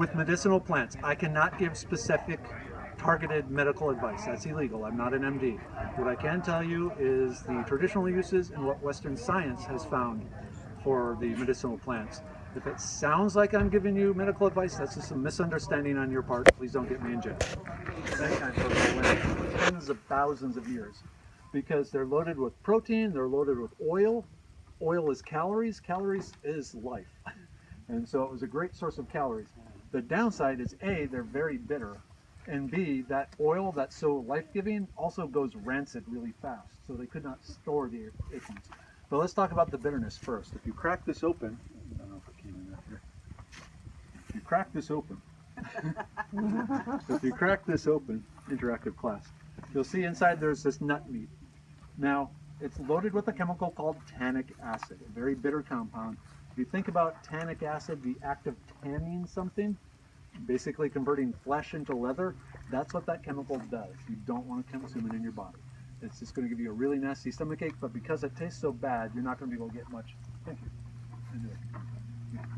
with medicinal plants. I cannot give specific targeted medical advice. That's illegal. I'm not an MD. What I can tell you is the traditional uses and what Western science has found for the medicinal plants. If it sounds like I'm giving you medical advice, that's just a misunderstanding on your part. Please don't get me in jail. Many times for tens of thousands of years, because they're loaded with protein, they're loaded with oil. Oil is calories, calories is life. And so it was a great source of calories. The downside is A, they're very bitter, and B, that oil that's so life-giving also goes rancid really fast, so they could not store the acorns. But let's talk about the bitterness first. If you crack this open, I don't know if it came in up here. If you crack this open, if you crack this open, interactive class, you'll see inside there's this nut meat. Now, it's loaded with a chemical called tannic acid, a very bitter compound. If you think about tannic acid, the act of tanning something, basically converting flesh into leather, that's what that chemical does. You don't want to consume it in your body. It's just going to give you a really nasty stomachache, but because it tastes so bad, you're not going to be able to get much. Thank you.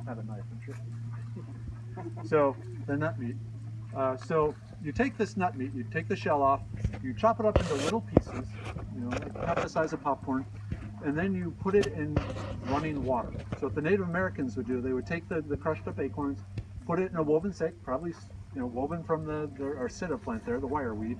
Have a knife, I'm sure. So, the nut meat. So, you take this nut meat, you take the shell off, you chop it up into little pieces, like half the size of popcorn, and then you put it in running water. So what the Native Americans would do, they would take the crushed up acorns, put it in a woven sack, probably woven from the arcida plant there, the wireweed,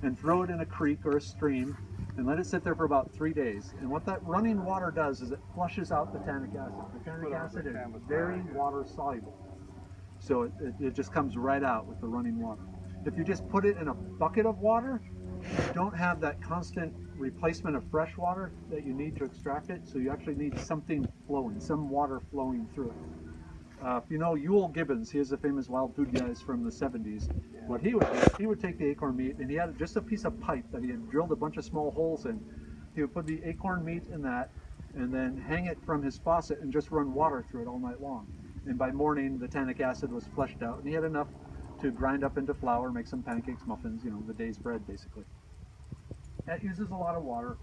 and throw it in a creek or a stream and let it sit there for about 3 days. And what that running water does is it flushes out the tannic acid. The tannic acid is very water soluble. So it just comes right out with the running water. If you just put it in a bucket of water, you don't have that constant replacement of fresh water that you need to extract it, so you actually need something flowing, some water flowing through it. If you know Ewell Gibbons, he is a famous wild food guy from the 70s. What he would do, he would take the acorn meat and he had just a piece of pipe that he had drilled a bunch of small holes in. He would put the acorn meat in that and then hang it from his faucet and just run water through it all night long. And by morning, the tannic acid was flushed out and he had enough to grind up into flour, make some pancakes, muffins, the day's bread basically. That uses a lot of water,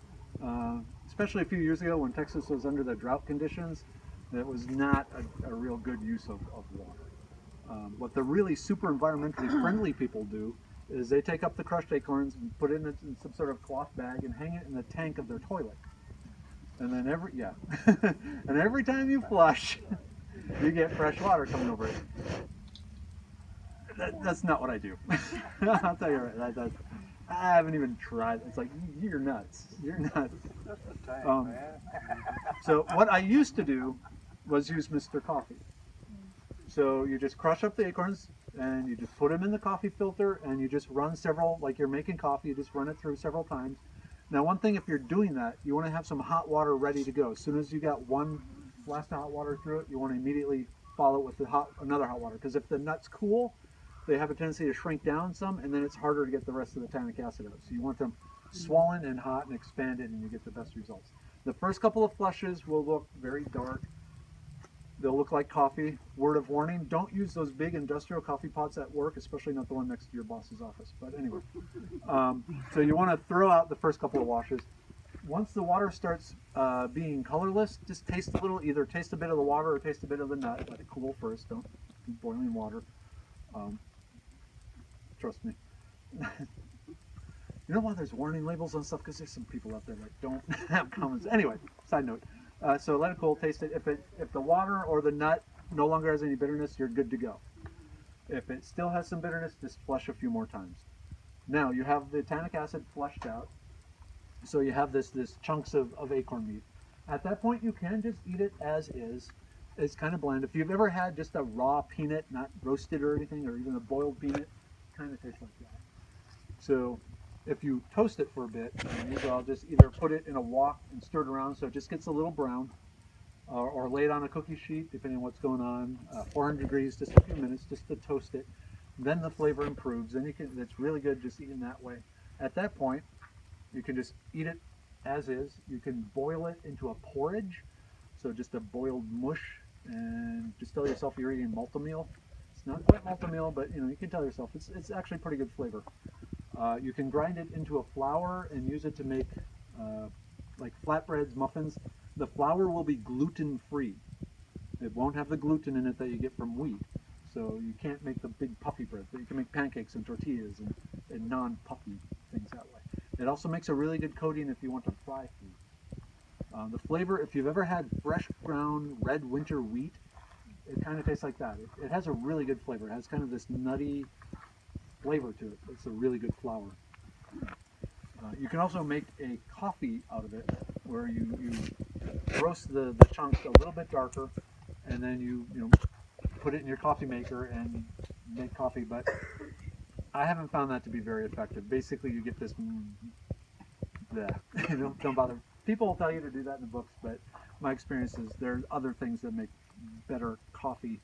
especially a few years ago when Texas was under the drought conditions. That was not a real good use of water. What the really super environmentally friendly people do is they take up the crushed acorns and put it in some sort of cloth bag and hang it in the tank of their toilet. And then every time you flush, you get fresh water coming over it. That's not what I do. I'll tell you right. I haven't even tried. It's like, you're nuts. You're nuts. Just a tank, man. So what I used to do was use Mr. Coffee. So you just crush up the acorns and you just put them in the coffee filter and you just run several, like you're making coffee, you just run it through several times. Now one thing, if you're doing that, you want to have some hot water ready to go. As soon as you got one blast of hot water through it, you want to immediately follow it with another hot water. Because if the nuts cool, they have a tendency to shrink down some, and then it's harder to get the rest of the tannic acid out. So you want them swollen and hot and expanded, and you get the best results. The first couple of flushes will look very dark. They'll look like coffee. Word of warning, don't use those big industrial coffee pots at work, especially not the one next to your boss's office. But anyway, so you want to throw out the first couple of washes. Once the water starts being colorless, just taste a little, either taste a bit of the water or taste a bit of the nut. Let it cool first, don't do boiling water. Trust me. You know why there's warning labels on stuff? Because there's some people out there that don't have comments. Anyway, side note. So let it cool, taste it. If the water or the nut no longer has any bitterness, you're good to go. If it still has some bitterness, just flush a few more times. Now you have the tannic acid flushed out. So you have this chunks of acorn meat. At that point, you can just eat it as is. It's kind of bland. If you've ever had just a raw peanut, not roasted or anything, or even a boiled peanut, it kind of tastes like that. So if you toast it for a bit, I'll just either put it in a wok and stir it around so it just gets a little brown, or lay it on a cookie sheet, depending on what's going on, 400 degrees, just a few minutes, just to toast it. Then the flavor improves. Then it's really good just eating that way. At that point, you can just eat it as is. You can boil it into a porridge, so just a boiled mush, and just tell yourself you're eating multi-meal. It's not quite multi-meal, but you can tell yourself it's actually pretty good flavor. You can grind it into a flour and use it to make like flatbreads, muffins. The flour will be gluten-free. It won't have the gluten in it that you get from wheat. So you can't make the big puffy bread, but you can make pancakes and tortillas and non-puffy things that way. It also makes a really good coating if you want to fry food. The flavor, if you've ever had fresh ground red winter wheat, it kind of tastes like that. It has a really good flavor. It has kind of this nutty flavor to it. It's a really good flour. You can also make a coffee out of it, where you roast the chunks a little bit darker, and then you put it in your coffee maker and make coffee. But I haven't found that to be very effective. Basically, you get this. Don't bother. People will tell you to do that in the books, but my experience is there are other things that make better coffee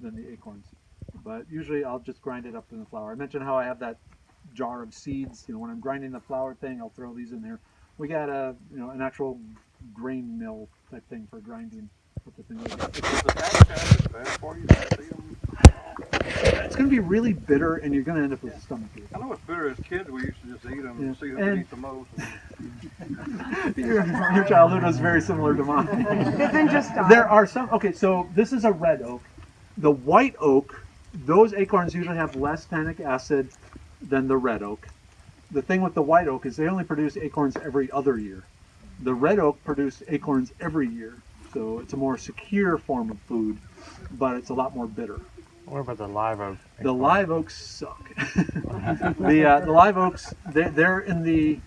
than the acorns. But usually I'll just grind it up in the flour. I mentioned how I have that jar of seeds. When I'm grinding the flour thing, I'll throw these in there. We got an actual grain mill type thing for grinding. It's going to be really bitter, and you're going to end up with a stomach ache. I know it's bitter. As kids, we used to just eat them and see who could eat the most. Your childhood was very similar to mine. There are some. Okay, so this is a red oak. The white oak, those acorns usually have less tannic acid than the red oak. The thing with the white oak is they only produce acorns every other year. The red oak produce acorns every year, so it's a more secure form of food, but it's a lot more bitter. What about the live oak? The live oaks suck. The live oaks, they're in the,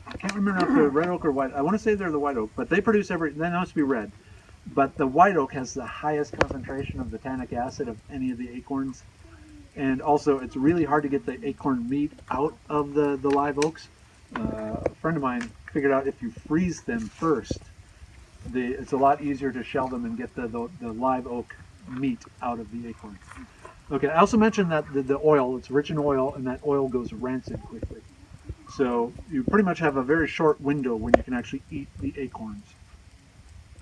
I can't remember if they're red oak or white. I want to say they're the white oak, but they produce they must be red. But the white oak has the highest concentration of the tannic acid of any of the acorns. And also, it's really hard to get the acorn meat out of the live oaks. A friend of mine figured out if you freeze them first, it's a lot easier to shell them and get the live oak meat out of the acorn. Okay, I also mentioned that the oil, it's rich in oil, and that oil goes rancid quickly. So you pretty much have a very short window when you can actually eat the acorns.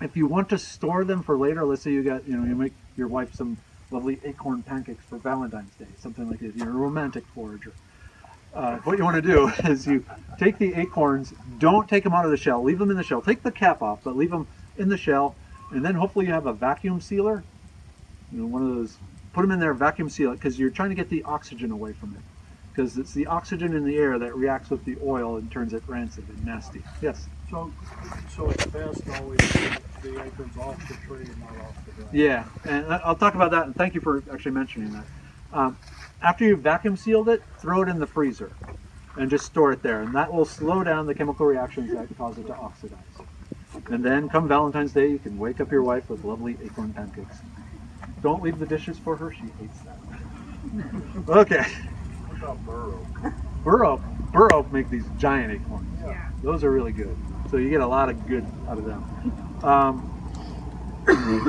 If you want to store them for later, let's say you make your wife some lovely acorn pancakes for Valentine's Day, something like this. You're a romantic forager. What you want to do is you take the acorns, don't take them out of the shell, leave them in the shell. Take the cap off, but leave them in the shell, and then hopefully you have a vacuum sealer. One of those, put them in there, vacuum seal it, because you're trying to get the oxygen away from it. Because it's the oxygen in the air that reacts with the oil and turns it rancid and nasty. Yes? So it's best always to get the acorns off the tree and not off the ground. Yeah, and I'll talk about that, and thank you for actually mentioning that. After you've vacuum sealed it, throw it in the freezer and just store it there, and that will slow down the chemical reactions that cause it to oxidize. And then come Valentine's Day, you can wake up your wife with lovely acorn pancakes. Don't leave the dishes for her, she hates that. Okay. What about burr oak? Burr oak make these giant acorns. Yeah. Those are really good. So you get a lot of good out of them.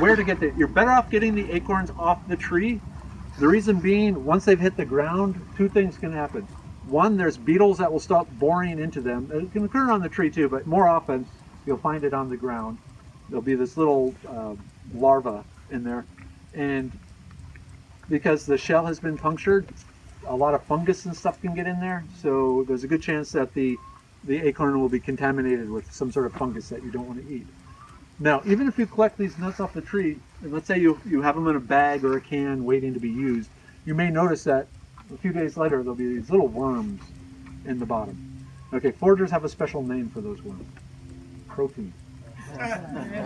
Where to get you're better off getting the acorns off the tree. The reason being, once they've hit the ground, two things can happen. One, there's beetles that will start boring into them. It can occur on the tree too, but more often you'll find it on the ground. There'll be this little larva in there. And because the shell has been punctured, a lot of fungus and stuff can get in there. So there's a good chance that the acorn will be contaminated with some sort of fungus that you don't want to eat. Now, even if you collect these nuts off the tree, and let's say you have them in a bag or a can waiting to be used, you may notice that a few days later there'll be these little worms in the bottom. Okay, foragers have a special name for those worms. Protein.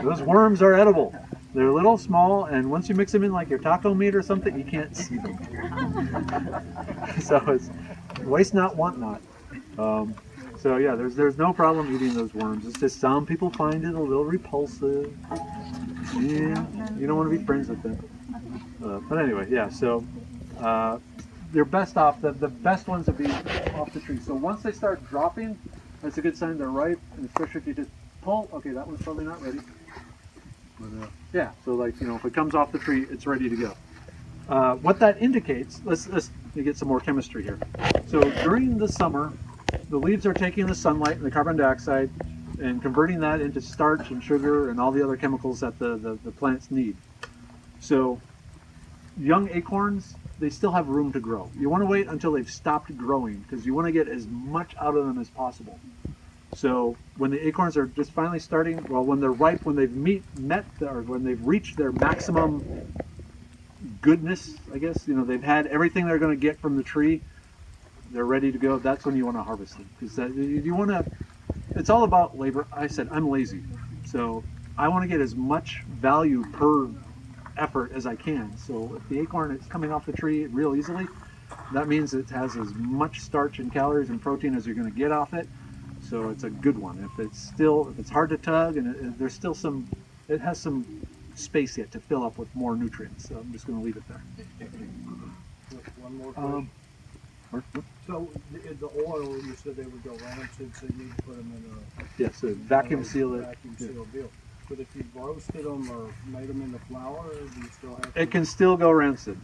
Those worms are edible. They're a little small, and once you mix them in like your taco meat or something, you can't see them. So it's waste not, want not. So yeah, there's no problem eating those worms. It's just some people find it a little repulsive. Yeah, you don't want to be friends with them. But anyway, yeah. So they're best off. The best ones would be off the tree. So once they start dropping, that's a good sign they're ripe. And especially if you just pull. Okay, that one's probably not ready. But, yeah. So like if it comes off the tree, it's ready to go. What that indicates. Let's get some more chemistry here. So during the summer, the leaves are taking the sunlight and the carbon dioxide and converting that into starch and sugar and all the other chemicals that the plants need. So young acorns, they still have room to grow. You want to wait until they've stopped growing because you want to get as much out of them as possible. So when the acorns are just finally starting, well, when they're ripe, when they've when they've reached their maximum goodness, I guess. You know, they've had everything they're going to get from the tree. They're ready to go. That's when you want to harvest them. Because you want to. It's all about labor. I said I'm lazy, so I want to get as much value per effort as I can. So if the acorn is coming off the tree real easily, that means it has as much starch and calories and protein as you're going to get off it. So it's a good one. If it's hard to tug and there's still it has some space yet to fill up with more nutrients. So I'm just going to leave it there. One more question. So the oil, you said they would go rancid, so you need to put them in a Yes, so vacuum seal it. Vacuum seal deal. But if you roasted them or made them into flour, do you still have? It can still go rancid.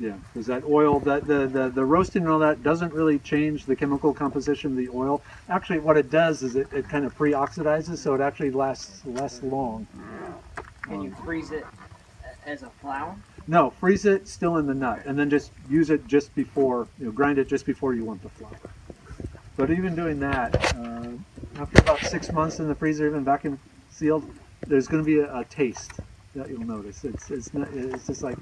Yeah, because that oil, the roasting and all that doesn't really change the chemical composition of the oil. Actually, what it does is it kind of pre-oxidizes, so it actually lasts less long. Can you freeze it as a flour? No, freeze it still in the nut, and then just use it just before, grind it just before you want the flour. But even doing that, after about 6 months in the freezer, even vacuum sealed, there's going to be a taste that you'll notice. It's just like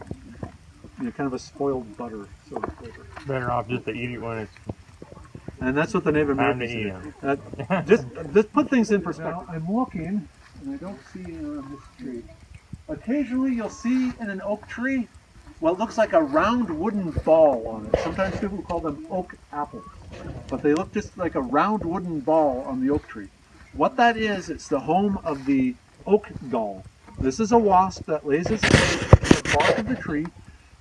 kind of a spoiled butter sort of flavor. Better off just to eat it when it's And that's what the Native time to Americans eat do. them. Just put things in perspective. Now, I'm looking, and I don't see on this tree. Occasionally, you'll see in an oak tree what looks like a round wooden ball on it. Sometimes people call them oak apples, but they look just like a round wooden ball on the oak tree. What that is, it's the home of the oak gall. This is a wasp that lays its egg in the bark of the tree,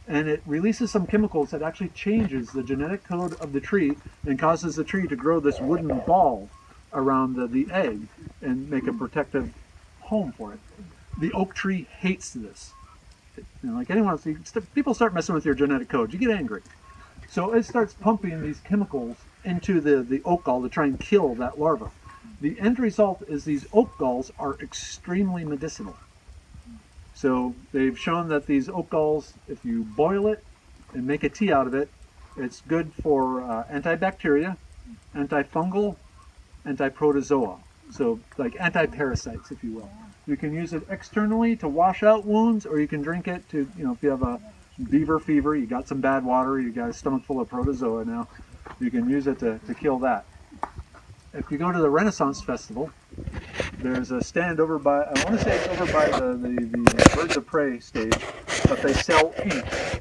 and it releases some chemicals that actually changes the genetic code of the tree and causes the tree to grow this wooden ball around the egg and make a protective home for it. The oak tree hates this. Like anyone else, people start messing with your genetic code, you get angry. So it starts pumping these chemicals into the oak gall to try and kill that larva. The end result is these oak galls are extremely medicinal. So they've shown that these oak galls, if you boil it and make a tea out of it, it's good for antibacteria, antifungal, antiprotozoa. So like anti-parasites, if you will. You can use it externally to wash out wounds, or you can drink it to, if you have a beaver fever, you got some bad water, you got a stomach full of protozoa now, you can use it to kill that. If you go to the Renaissance Festival, there's a stand over by, I want to say it's over by the Birds of Prey stage, but they sell inks,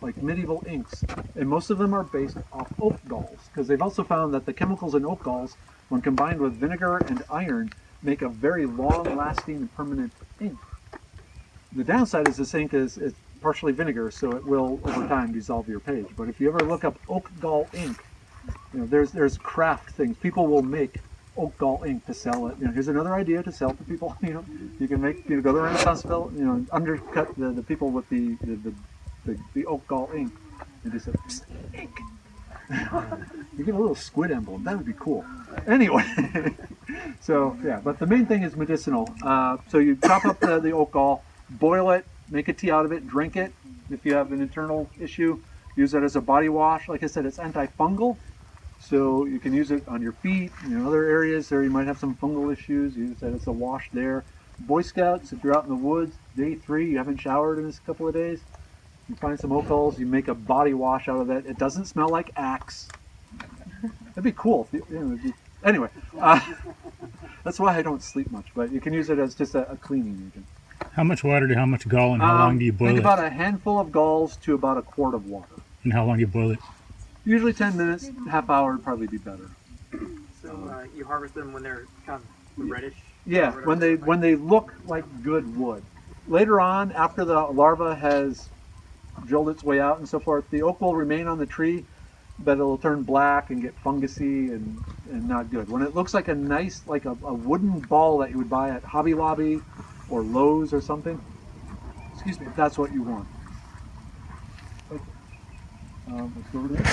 like medieval inks, and most of them are based off oak galls, because they've also found that the chemicals in oak galls, when combined with vinegar and iron, make a very long-lasting and permanent ink. The downside is this ink is it's partially vinegar, so it will, over time, dissolve your page. But if you ever look up oak gall ink, there's craft things. People will make oak gall ink to sell it. Here's another idea to sell to people. You can make, go to the Renaissance Festival, undercut the people with the oak gall ink, and just say, "Psst, ink." You get a little squid emblem. That would be cool. Anyway, so yeah, but the main thing is medicinal. So you chop up the oak gall, boil it, make a tea out of it, drink it. If you have an internal issue, use it as a body wash. Like I said, it's antifungal, so you can use it on your feet, other areas there you might have some fungal issues. Use it as a wash there. Boy Scouts, if you're out in the woods, day 3, you haven't showered in a couple of days, you find some oak galls, you make a body wash out of it. It doesn't smell like Axe. That'd be cool. Anyway, that's why I don't sleep much, but you can use it as just a cleaning agent. How much water to how much gall, and how long do you boil think it? about a handful of galls to about a quart of water. And how long do you boil it? Usually 10 minutes, half hour would probably be better. So you harvest them when they're kind of reddish? Yeah, when they look like good wood. Later on, after the larva has drilled its way out and so forth, the oak will remain on the tree, but it'll turn black and get fungusy and not good. When it looks like a nice, like a wooden ball that you would buy at Hobby Lobby or Lowe's or something, excuse me, that's what you want. Let's go over there.